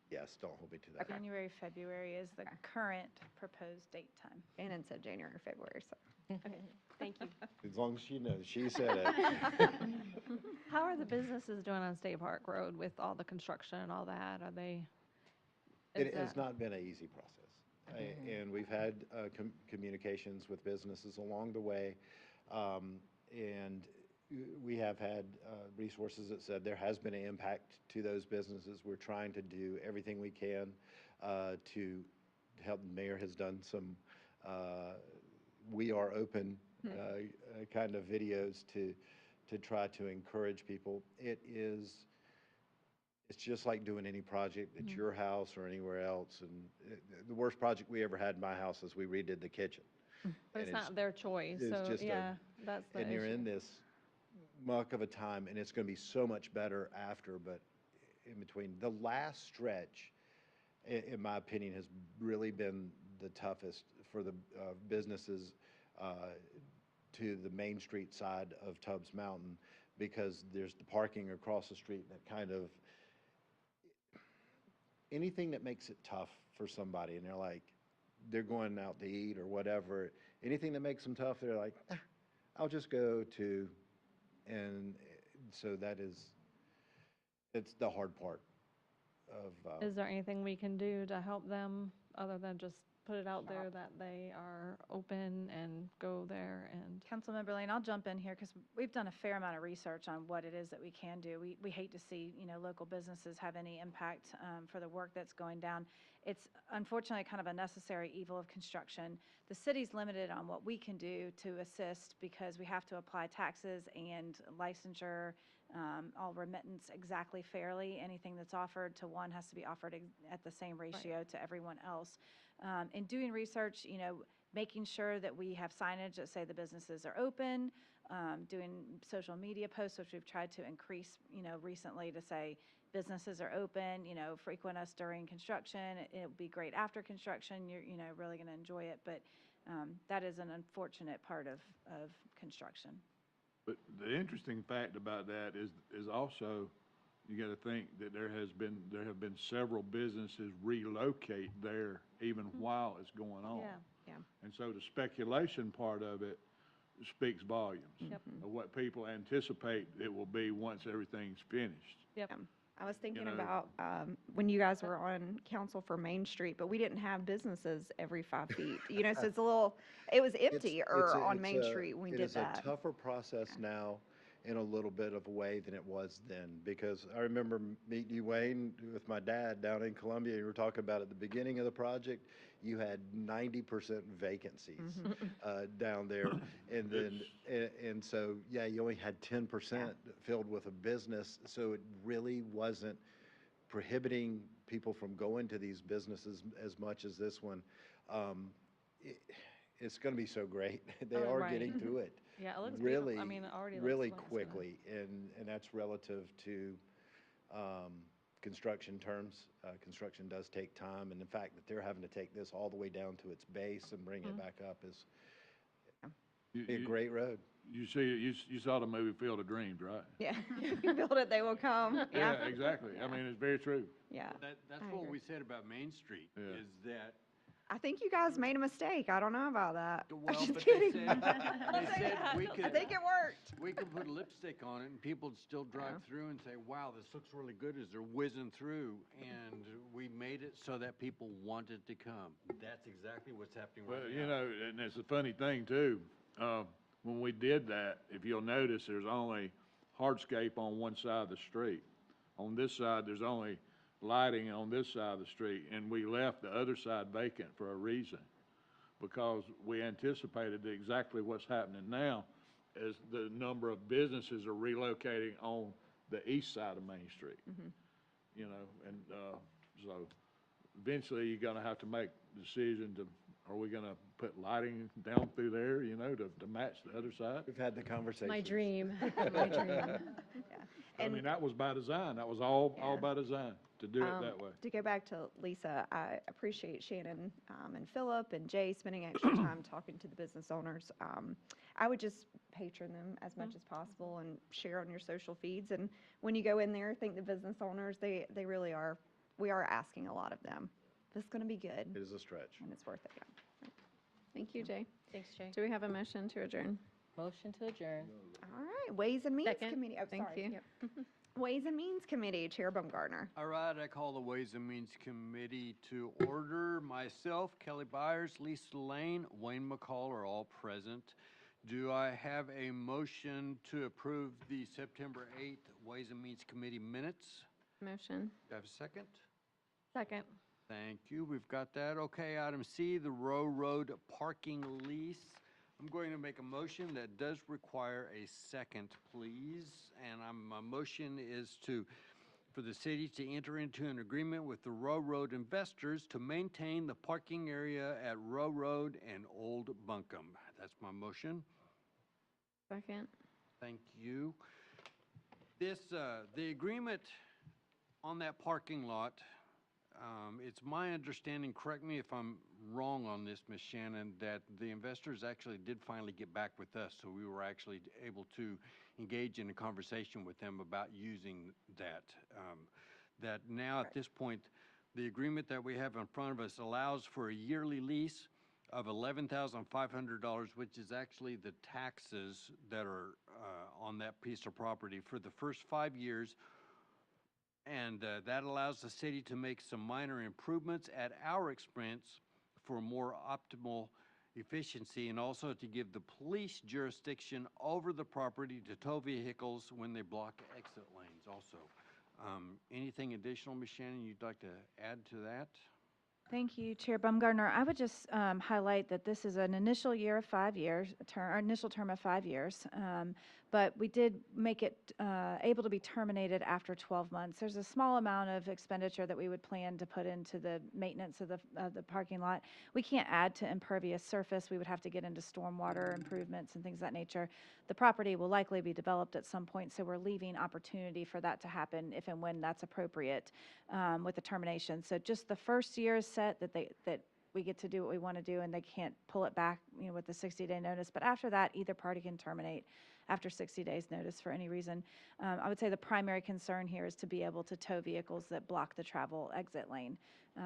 yes, don't hold me to that. January, February is the current proposed date time. Shannon said January or February, so. Okay, thank you. As long as she knows, she said it. How are the businesses doing on State Park Road with all the construction and all that? Are they? is It has that- not been an easy process. And we've had communications with businesses along the way. And we have had resources that said there has been an impact to those businesses. We're trying to do everything we can to help. The mayor has done some "We Are Open" kind of videos to try to encourage people. It's just like doing any project at your house or anywhere else. And the worst project we ever had in my house is we redid the kitchen. But it's and not their choice, it's so, just yeah, that's the And you're issue. in this muck of a time, and it's going to be so much better after, but in between. The last stretch, in my opinion, has really been the toughest for the businesses to the Main Street side of Tubbs Mountain, because there's the parking across the street that kind of, anything that makes it tough for somebody, and they're like, they're going out to eat or whatever, anything that makes them tough, they're like, I'll just go to, and so it's the hard part of, Is there anything we can do to help them other than just put it out there that they are open and go there and? Councilmember Lane, I'll jump in here because we've done a fair amount of research on what it is that we can do. We hate to see, local businesses have any impact for the work that's going down. It's unfortunately kind of a necessary evil of construction. The city's limited on what we can do to assist because we have to apply taxes and licensure, all remittance exactly fairly. Anything that's offered to one has to be offered at the same ratio to everyone else. In doing research, making sure that we have signage that say the businesses are open, doing social media posts, which we've tried to increase, recently to say businesses are open, frequent us during construction. It'll be great after construction. You're, really going to enjoy it. But that is an unfortunate part of construction. But the interesting fact about that is also, you got to think that there have been several businesses relocate there even while it's going on. Yeah. And so the speculation part of it speaks volumes of what people anticipate it will be once everything's finished. Yep. I was thinking know. about when you guys were on council for Main Street, but we didn't have businesses every 5 feet. So it was empty on Main Street when we did that. It is a tougher process now in a little bit of a way than it was then, because I remember meeting you, Wayne, with my dad down in Columbia. You were talking about at the beginning of the project, you had 90% vacancies down there. And then, and so, yeah, you only had 10% filled with a business. So it really wasn't prohibiting people from going to these businesses as much as this one. It's going to be so great. They are Right. getting to it. Yeah, it looks really, beautiful. I mean, it already looks really like it's gonna- quickly, and that's relative to construction terms. Construction does take time, and the fact that they're having to take this all the way down to its base and bring it back up is a great road. You saw the movie Field of Dreams, right? Yeah. If you build it, they will come. Yeah, exactly. I mean, it's very true. Yeah. That's I what agree. we said about Main Street, Yeah. is that, I think you guys made a mistake. I don't know about that. I'm well, just but kidding. they said we I could, think it worked. we could put lipstick on it and people would still drive through and say, wow, this looks really good as they're whizzing through. And we made it so that people wanted to come. That's exactly what's happening right Well, now. and it's a funny thing too. When we did that, if you'll notice, there's only hardscape on one side of the street. On this side, there's only lighting on this side of the street, and we left the other side vacant for a reason, because we anticipated exactly what's happening now as the number of businesses are relocating on the east side of Main Street. And so eventually you're gonna have to make the decision to, are we gonna put lighting down through there, to match the other side? We've had the conversation. My dream, my dream. I mean, that was by design. That was all by design, to do it that way. To go back to Lisa, I appreciate Shannon and Philip and Jay spending extra time talking to the business owners. I would just patron them as much as possible and share on your social feeds. And when you go in there, thank the business owners. They really are. We are asking a lot of them. This is going to be good, It is a stretch. and it's worth it. Yeah. Thank you, Jay. Thanks, Jay. Do we have a motion to adjourn? Motion to adjourn. All right, Ways and Means Second. Committee. Oh, Thank sorry. you. Yep. Ways and Means Committee, Chair Baumgartner. All right, I call the Ways and Means Committee to order. Myself, Kelly Byers, Lisa Lane, Wayne McCall are all present. Do I have a motion to approve the September 8th Ways and Means Committee minutes? Motion. Do I have a second? Second. Thank you. We've got that. Okay, item C, the Row Road parking lease. I'm going to make a motion that does require a second, please. And my motion is for the city to enter into an agreement with the Row Road investors to maintain the parking area at Row Road and Old Buncombe. That's my motion. Second. Thank you. The agreement on that parking lot, it's my understanding, correct me if I'm wrong on this, Ms. Shannon, that the investors actually did finally get back with us, so we were actually able to engage in a conversation with them about using that. That now at this point, The agreement that we have in front of us allows for a yearly lease of $11,500, which is actually the taxes that are on that piece of property for the first 5 years. And that allows the city to make some minor improvements at our expense for more optimal efficiency, and also to give the police jurisdiction over the property to tow vehicles when they block exit lanes also. Anything additional, Ms. Shannon, you'd like to add to that? Thank you, Chair Baumgartner. I would just highlight that this is an initial year of 5 years, or initial term of 5 years, but we did make it able to be terminated after 12 months. There's a small amount of expenditure that we would plan to put into the maintenance of the parking lot. We can't add to impervious surface. We would have to get into stormwater improvements and things of that nature. The property will likely be developed at some point, so we're leaving opportunity for that to happen if and when that's appropriate with the termination. So just the first year is set that we get to do what we want to do, and they can't pull it back, with the 60-day notice. But after that, either party can terminate after 60 days notice for any reason. I would say the primary concern here is to be able to tow vehicles that block the travel exit lane,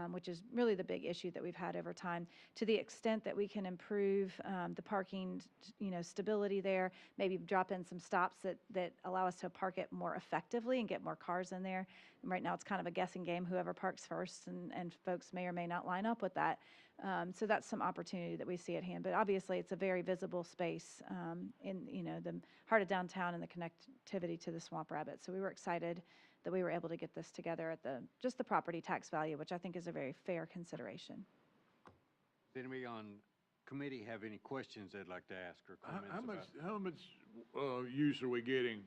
which is really the big issue that we've had over time. To the extent that we can improve the parking, stability there, maybe drop in some stops that allow us to park it more effectively and get more cars in there. And right now, it's kind of a guessing game, whoever parks first, and folks may or may not line up with that. So that's some opportunity that we see at hand. But obviously, it's a very visible space in the heart of downtown and the connectivity to the Swamp Rabbit. So we were excited that we were able to get this together at just the property tax value, which I think is a very fair consideration. Does anybody on committee have any questions they'd like to ask or comments about? How much use are we getting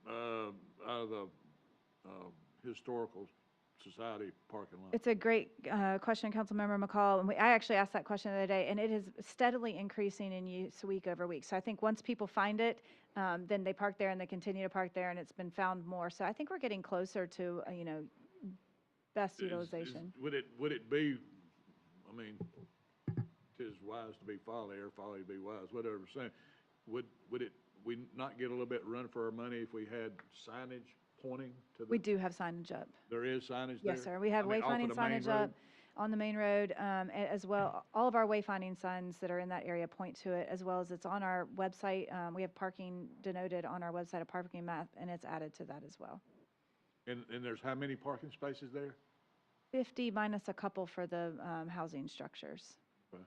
out of the Historical Society parking lot? It's a great question, Councilmember McCall. And I actually asked that question the other day, and it is steadily increasing in use week over week. So I think once people find it, then they park there and they continue to park there, and it's been found more. So I think we're getting closer to, best utilization. Would it be, tis wise to be folly, or folly to be wise, whatever we're saying. Would we not get a little bit run for our money if we had signage pointing to the? We do have signage up. There is signage there? Yes, sir. We have off of wayfinding the main signage road? up on the main road, as well. All of our wayfinding signs that are in that area point to it, as well as it's on our website. We have parking denoted on our website, a parking map, and it's added to that as well. And there's how many parking spaces there? 50 minus a couple for the housing structures. Okay.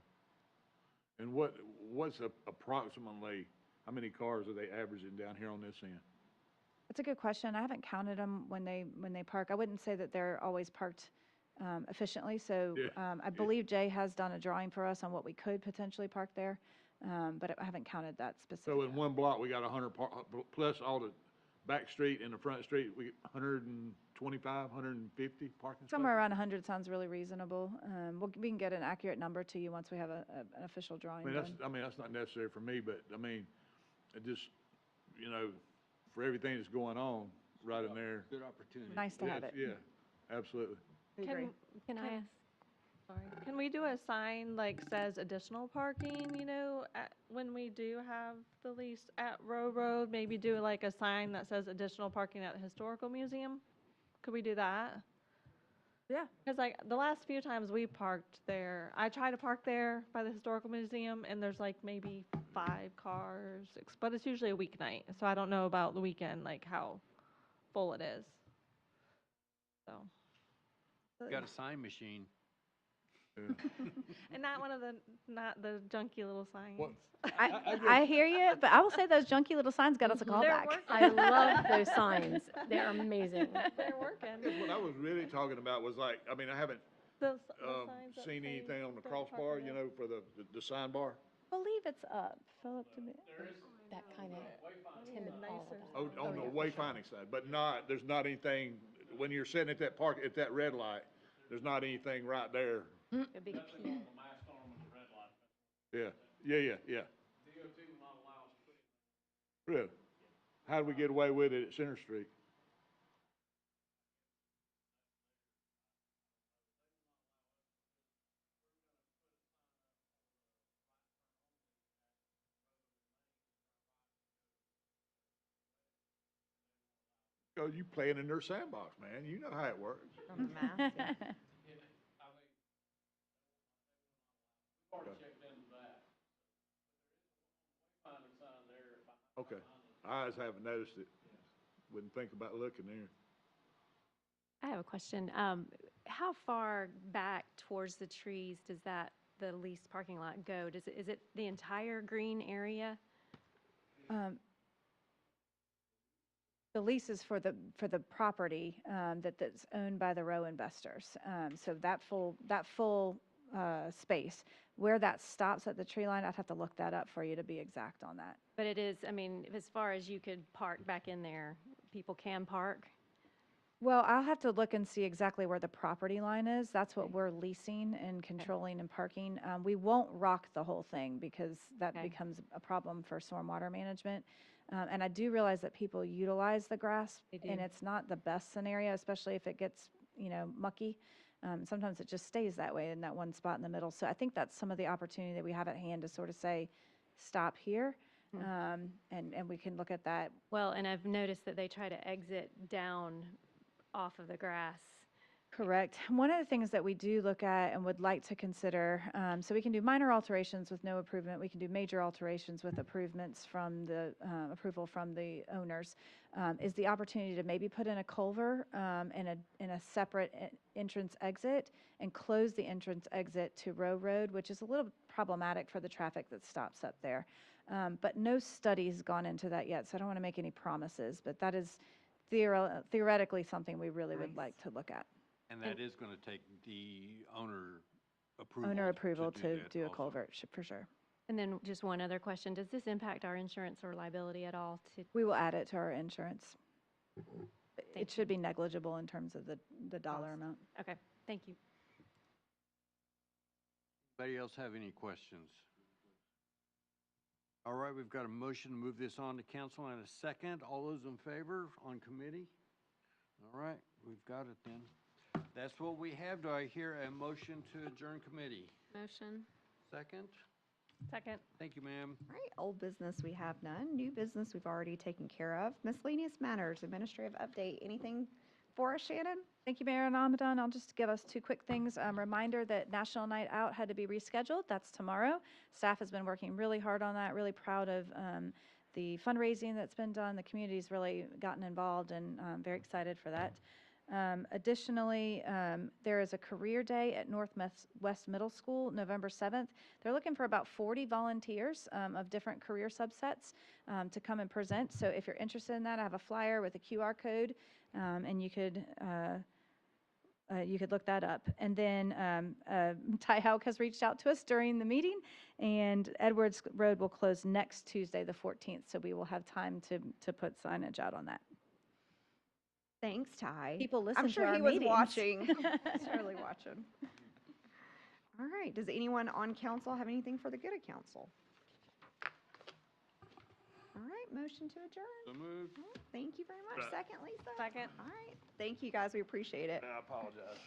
And what's approximately, how many cars are they averaging down here on this end? That's a good question. I haven't counted them when they park. I wouldn't say that they're always parked efficiently. So Yeah. I believe Jay has done a drawing for us on what we could potentially park there, but I haven't counted that specifically. So in one block, we got 100 plus all the back street and the front street, we 125, 150 parking spaces? Somewhere around 100 sounds really reasonable. We can get an accurate number to you once we have an official drawing done. That's not necessary for me, but it just, for everything that's going on right in there. Good opportunity. Nice to have it. Yeah, absolutely. Agree. Can I ask? Sorry. Can we do a sign like says additional parking, when we do have the lease at Row Road? Maybe do like a sign that says additional parking at the Historical Museum? Could we do that? Yeah. Because like the last few times we parked there, I try to park there by the Historical Museum, and there's like maybe 5 cars, but it's usually a weeknight, so I don't know about the weekend, like how full it is. So. Got a sign machine. And not the junky little signs. What? I hear you, but I will say those junky little signs got us a call They're back. working. I love those signs. They're amazing. They're working. What I was really talking about was I haven't The signs that seen say anything on the don't park crossbar, there. for the sign bar. I believe it's up. Philip, That kind of timid all of that. On the wayfinding side, but there's not anything, when you're sitting at that red light, there's not anything right there. A big P. Yeah. Really? How did we get away with it at Center Street? Because you playing in their sandbox, man. You know how it works. Already Okay. checked into that. Wayfinder sign there. Okay. I just haven't noticed it. Wouldn't think about looking there. I have a question. How far back towards the trees does the leased parking lot go? Is it the entire green area? The lease is for the property that's owned by the Row investors. So that full space. Where that stops at the tree line, I'd have to look that up for you to be exact on that. But it is, I mean, as far as you could park back in there, people can park? Well, I'll have to look and see exactly where the property line is. That's what we're leasing and controlling and parking. We won't rock the whole thing because that Okay. becomes a problem for stormwater management. And I do realize that people utilize the grass, They and do. it's not the best scenario, especially if it gets, mucky. Sometimes it just stays that way in that one spot in the middle. So I think that's some of the opportunity that we have at hand to sort of say, stop here, and we can look at that. Well, and I've noticed that they try to exit down off of the grass. Correct. One of the things that we do look at and would like to consider, so we can do minor alterations with no improvement. We can do major alterations with improvements from the approval from the owners. Is the opportunity to maybe put in a culvert in a separate entrance exit and close the entrance exit to Row Road, which is a little problematic for the traffic that stops up there. But no study's gone into that yet, so I don't want to make any promises. But that is theoretically something we really would like to look at. And that is going to take the owner approval. Owner approval to that do a also. culvert, for sure. And then just one other question. Does this impact our insurance or liability at all? We will add it to our insurance. It Thank should be negligible in terms of the dollar Cost. amount. Okay, thank you. Anybody else have any questions? All right, we've got a motion to move this on to council and a second. All those in favor on committee? All right, we've got it then. That's what we have. Do I hear a motion to adjourn committee? Motion. Second? Second. Thank you, ma'am. All right, old business, we have none. New business, we've already taken care of. Miscellaneous matters, administrative update. Anything for us, Shannon? Thank you, Mayor Ramadan. I'll just give us two quick things. Reminder that National Night Out had to be rescheduled. That's tomorrow. Staff has been working really hard on that, really proud of the fundraising that's been done. The community's really gotten involved, and very excited for that. Additionally, there is a career day at Northwest Middle School, November 7th. They're looking for about 40 volunteers of different career subsets to come and present. So if you're interested in that, I have a flyer with a QR code, and you could look that up. And then Ty Hauk has reached out to us during the meeting, and Edwards Road will close next Tuesday, the 14th. So we will have time to put signage out on that. Thanks, Ty. People listen I'm to sure our he was meetings. watching. He's surely watching. All right, does anyone on council have anything for the good of council? All right, motion to adjourn. So moved. All right, thank you very much. Second, Lisa? Second. All right, thank you, guys. We appreciate it. I apologize.